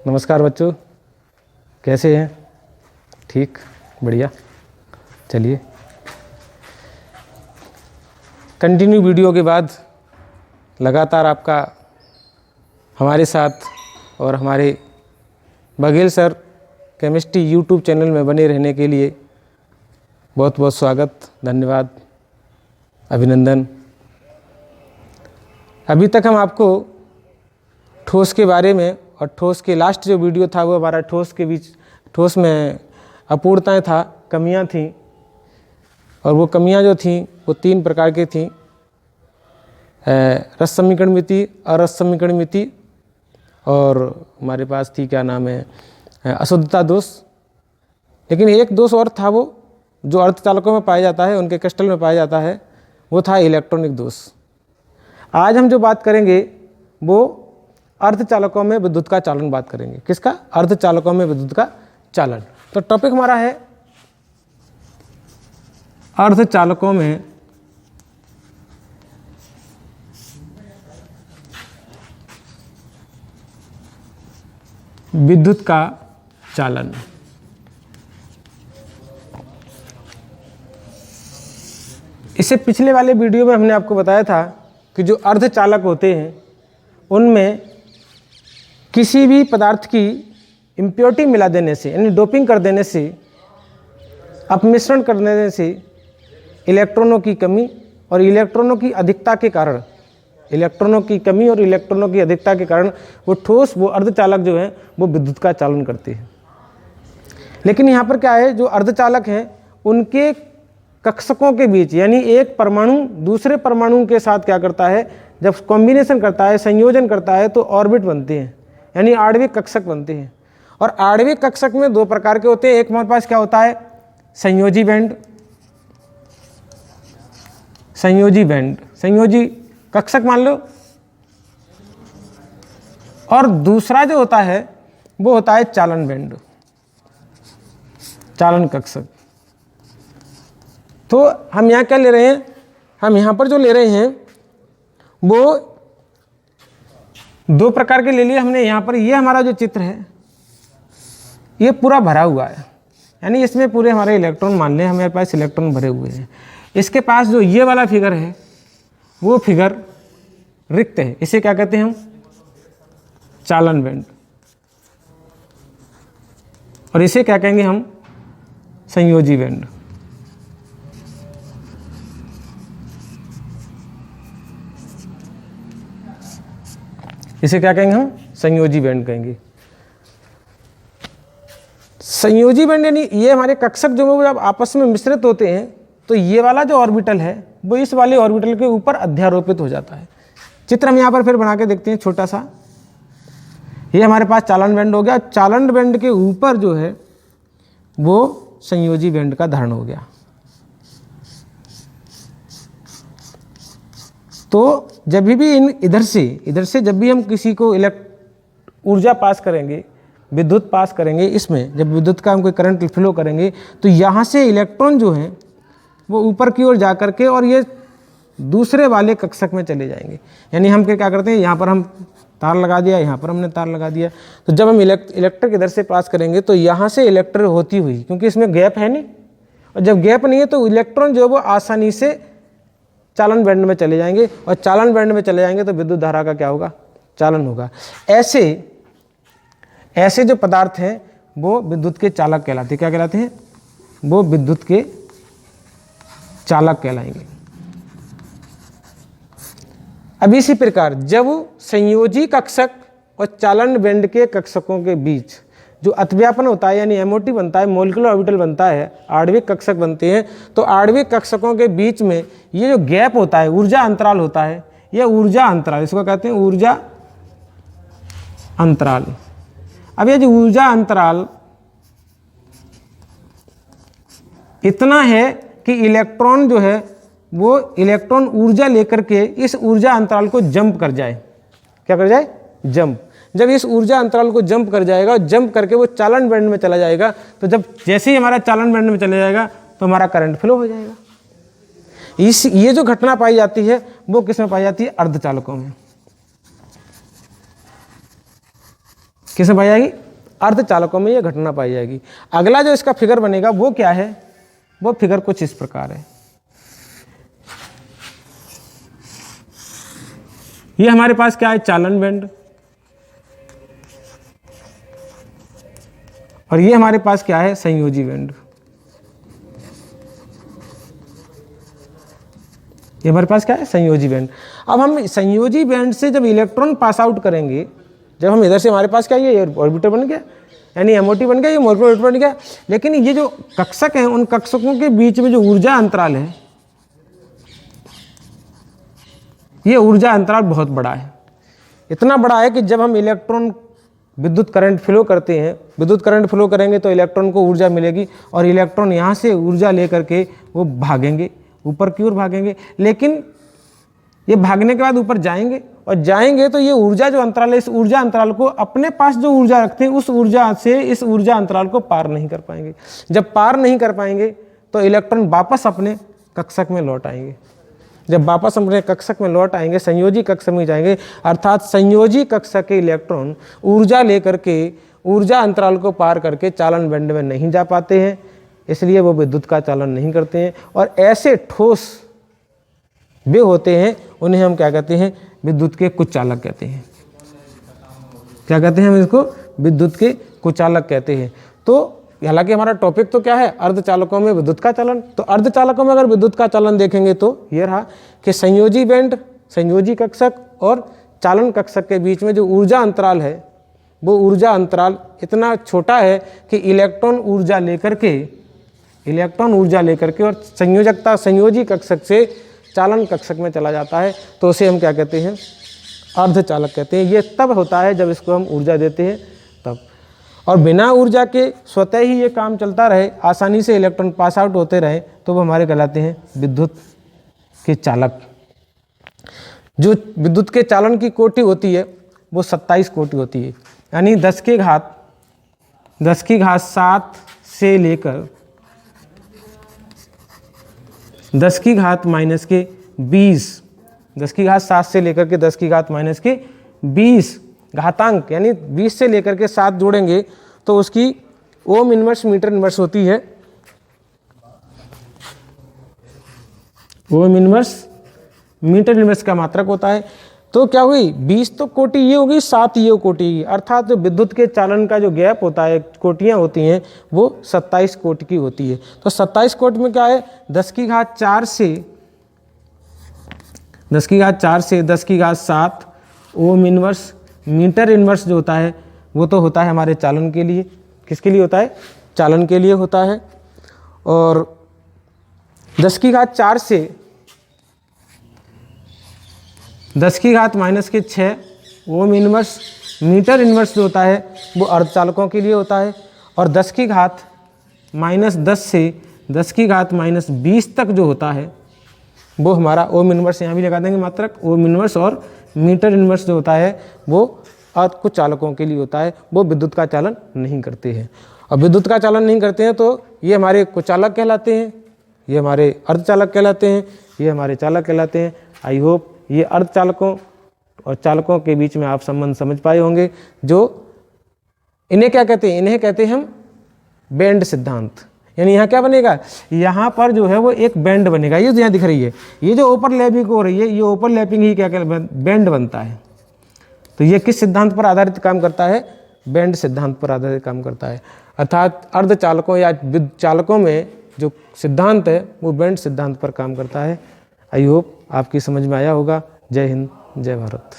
नमस्कार बच्चों, कैसे हैं? ठीक, बढ़िया। चलिए, कंटिन्यू वीडियो के बाद लगातार आपका हमारे साथ और हमारे Baghel sir chemistry YouTube channel में बने रहने के लिए बहुत बहुत स्वागत, धन्यवाद, अभिनंदन। अभी तक हम आपको ठोस के बारे में और ठोस के लास्ट जो वीडियो था वो हमारा ठोस में अपूर्णताएं था, कमियां थीं, और वो कमियां जो थीं वो 3 प्रकार की थीं। रस समीकरण मिति, अरस समीकरण मिति, और हमारे पास थी क्या नाम है, अशुद्धता दोष। लेकिन एक दोष और था, वो जो अर्धचालकों में पाया जाता है, उनके क्रिस्टल में पाया जाता है, वो था इलेक्ट्रॉनिक दोष। आज हम जो बात करेंगे वो अर्धचालकों में विद्युत का चालन बात करेंगे। किसका? अर्धचालकों में विद्युत का चालन। तो टॉपिक हमारा है अर्धचालकों में विद्युत का चालन। इससे पिछले वाले वीडियो में हमने आपको बताया था कि जो अर्धचालक होते हैं उनमें किसी भी पदार्थ की इम्प्योरिटी मिला देने से, यानी डोपिंग कर देने से, अपमिश्रण कर देने से इलेक्ट्रॉनों की कमी और इलेक्ट्रॉनों की अधिकता के कारण, वो ठोस, वो अर्धचालक जो है वो विद्युत का चालन करते हैं। लेकिन यहाँ पर क्या है, जो अर्धचालक हैं उनके कक्षकों के बीच, यानी एक परमाणु दूसरे परमाणु के साथ क्या करता है, जब कॉम्बिनेशन करता है, संयोजन करता है, तो ऑर्बिट बनते हैं, यानी आणविक कक्षक बनते हैं। और आणविक कक्षक में 2 प्रकार के होते हैं। एक हमारे पास क्या होता है, संयोजी बैंड, संयोजी कक्षक मान लो, और दूसरा जो होता है वो होता है चालन बैंड, चालन कक्षक। तो हम यहाँ क्या ले रहे हैं, हम यहाँ पर जो ले रहे हैं वो 2 प्रकार के ले लिए हमने। यहाँ पर ये हमारा जो चित्र है ये पूरा भरा हुआ है, यानी इसमें पूरे हमारे इलेक्ट्रॉन मान लें, हमारे पास इलेक्ट्रॉन भरे हुए हैं। इसके पास जो ये वाला फिगर है वो फिगर रिक्त है, इसे क्या कहते हैं हम, चालन बैंड, और इसे क्या कहेंगे हम, संयोजी बैंड। इसे क्या कहेंगे हम, संयोजी बैंड कहेंगे। संयोजी बैंड यानी ये हमारे कक्षक जो जब आपस में मिश्रित होते हैं तो ये वाला जो ऑर्बिटल है वो इस वाले ऑर्बिटल के ऊपर अध्यारोपित हो जाता है। चित्र हम यहाँ पर फिर बना के देखते हैं छोटा सा। ये हमारे पास चालन बैंड हो गया, चालन बैंड के ऊपर जो है वो संयोजी बैंड का धारण हो गया। तो जब भी इधर से जब भी हम किसी को ऊर्जा पास करेंगे, विद्युत पास करेंगे, इसमें जब विद्युत का हम कोई करंट फ्लो करेंगे तो यहाँ से इलेक्ट्रॉन जो हैं वो ऊपर की ओर जा करके और ये दूसरे वाले कक्षक में चले जाएंगे। यानी हम क्या करते हैं, यहाँ पर हम तार लगा दिया, यहाँ पर हमने तार लगा दिया, तो जब हम इलेक्ट्रिक इधर से पास करेंगे तो यहाँ से इलेक्ट्रिक होती हुई, क्योंकि इसमें गैप है नहीं, और जब गैप नहीं है तो इलेक्ट्रॉन जो है वो आसानी से चालन बैंड में चले जाएंगे, और चालन बैंड में चले जाएंगे तो विद्युत धारा का क्या होगा, चालन होगा। ऐसे जो पदार्थ हैं वो विद्युत के चालक कहलाते हैं। क्या कहलाते हैं? वो विद्युत के चालक कहलाएंगे। अब इसी प्रकार जब संयोजी कक्षक और चालन बैंड के कक्षकों के बीच जो अतिव्यापन होता है, यानी एमओटी बनता है, मोलिकुलर ऑर्बिटल बनता है, आणविक कक्षक बनते हैं, तो आणविक कक्षकों के बीच में ये जो गैप होता है, ऊर्जा अंतराल होता है, ये ऊर्जा अंतराल, इसको कहते हैं ऊर्जा अंतराल। अब ये जो ऊर्जा अंतराल इतना है कि इलेक्ट्रॉन जो है वो इलेक्ट्रॉन ऊर्जा लेकर के इस ऊर्जा अंतराल को जंप कर जाए। क्या कर जाए? जंप। जब इस ऊर्जा अंतराल को जंप कर जाएगा, जंप करके वो चालन बैंड में चला जाएगा, तो जब जैसे ही हमारा चालन बैंड में चला जाएगा तो हमारा करंट फ्लो हो जाएगा। ये जो घटना पाई जाती है वो किस में पाई जाती है? अर्धचालकों में। किसमें पाई जाएगी? अर्धचालकों में ये घटना पाई जाएगी। अगला जो इसका फिगर बनेगा वो क्या है? वो फिगर कुछ इस प्रकार है। ये हमारे पास क्या है? चालन बैंड। और ये हमारे पास क्या है? संयोजी बैंड। ये हमारे पास क्या है? संयोजी बैंड। अब हम संयोजी बैंड से जब इलेक्ट्रॉन पास आउट करेंगे, जब हम इधर से, हमारे पास क्या ये ऑर्बिटर बन गया, यानी एमओटी बन गया, ये ऑर्बिटर बन गया। लेकिन ये जो कक्षक हैं, उन कक्षकों के बीच में जो ऊर्जा अंतराल है, ये ऊर्जा अंतराल बहुत बड़ा है। इतना बड़ा है कि जब हम इलेक्ट्रॉन विद्युत करंट फ्लो करते हैं, विद्युत करंट फ्लो करेंगे तो इलेक्ट्रॉन को ऊर्जा मिलेगी और इलेक्ट्रॉन यहाँ से ऊर्जा लेकर के वो भागेंगे, ऊपर की ओर भागेंगे। लेकिन ये भागने के बाद ऊपर जाएंगे, और जाएंगे तो ये ऊर्जा जो अंतराल है, इस ऊर्जा अंतराल को अपने पास जो ऊर्जा रखते हैं, उस ऊर्जा से इस ऊर्जा अंतराल को पार नहीं कर पाएंगे। जब पार नहीं कर पाएंगे तो इलेक्ट्रॉन वापस अपने कक्षक में लौट आएंगे। जब वापस अपने कक्षक में लौट आएंगे, संयोजी कक्षक में जाएंगे, अर्थात संयोजी कक्षक के इलेक्ट्रॉन ऊर्जा लेकर के ऊर्जा अंतराल को पार करके चालन बैंड में नहीं जा पाते हैं, इसलिए वो विद्युत का चालन नहीं करते हैं। और ऐसे ठोस वे होते हैं, उन्हें हम क्या कहते हैं? विद्युत के कुचालक कहते हैं। क्या कहते हैं हम इसको? विद्युत के कुचालक कहते हैं। तो हालांकि हमारा टॉपिक तो क्या है? अर्धचालकों में विद्युत का चालन। तो अर्धचालकों में अगर विद्युत का चालन देखेंगे तो ये रहा कि संयोजी बैंड, संयोजी कक्षक और चालन कक्षक के बीच में जो ऊर्जा अंतराल है, वो ऊर्जा अंतराल इतना छोटा है कि इलेक्ट्रॉन ऊर्जा लेकर के और संयोजकता संयोजी कक्षक से चालन कक्षक में चला जाता है, तो उसे हम क्या कहते हैं? अर्धचालक कहते हैं। ये तब होता है जब इसको हम ऊर्जा देते हैं तब। और बिना ऊर्जा के स्वतः ही ये काम चलता रहे, आसानी से इलेक्ट्रॉन पास आउट होते रहे, तो वो हमारे कहलाते हैं विद्युत के चालक। जो विद्युत के चालन की कोटि होती है वो 27 कोटि होती है, यानी 10 की घात 7 से लेकर 10 की घात माइनस के 20, 10 की घात 7 से लेकर के 10 की घात माइनस के 20 घातांक, यानी 20 से लेकर के 7 जोड़ेंगे तो उसकी ओम इनवर्स मीटर इनवर्स होती है। ओम इनवर्स मीटर इनवर्स का मात्रक होता है। तो क्या हुई? 20 तो कोटि ये होगी, 7 ये कोटि, अर्थात जो विद्युत के चालन का जो गैप होता है, कोटियाँ होती हैं, वो 27 कोटि की होती है। तो 27 कोटि में क्या है? 10 की घात 4 से 10 की घात 7 ओम इनवर्स मीटर इनवर्स जो होता है, वो तो होता है हमारे चालन के लिए। किसके लिए होता है? चालन के लिए होता है। और 10 की घात 4 से 10 की घात माइनस के 6 ओम इनवर्स मीटर इनवर्स जो होता है, वो अर्धचालकों के लिए होता है। और 10 की घात माइनस 10 से 10 की घात माइनस 20 तक जो होता है, वो हमारा ओम इनवर्स, यहाँ भी लगा देंगे मात्रक, ओम इनवर्स और मीटर इनवर्स जो होता है, वो कुछ चालकों के लिए होता है। वो विद्युत का चालन नहीं करते हैं। और विद्युत का चालन नहीं करते हैं तो ये हमारे कुचालक कहलाते हैं, ये हमारे अर्धचालक कहलाते हैं, ये हमारे चालक कहलाते हैं। आई होप ये अर्धचालकों और चालकों के बीच में आप संबंध समझ पाए होंगे। जो इन्हें क्या कहते हैं? इन्हें कहते हैं हम बैंड सिद्धांत। यानी यहाँ क्या बनेगा? यहाँ पर जो है वो एक बैंड बनेगा। ये यहाँ दिख रही है, ये जो ओवरलैपिंग हो रही है, ये ओवरलैपिंग ही क्या बैंड बनता है। तो ये किस सिद्धांत पर आधारित काम करता है? बैंड सिद्धांत पर आधारित काम करता है। अर्थात अर्धचालकों या विद्युत चालकों में जो सिद्धांत है वो बैंड सिद्धांत पर काम करता है। आई होप आपकी समझ में आया होगा। जय हिंद, जय भारत।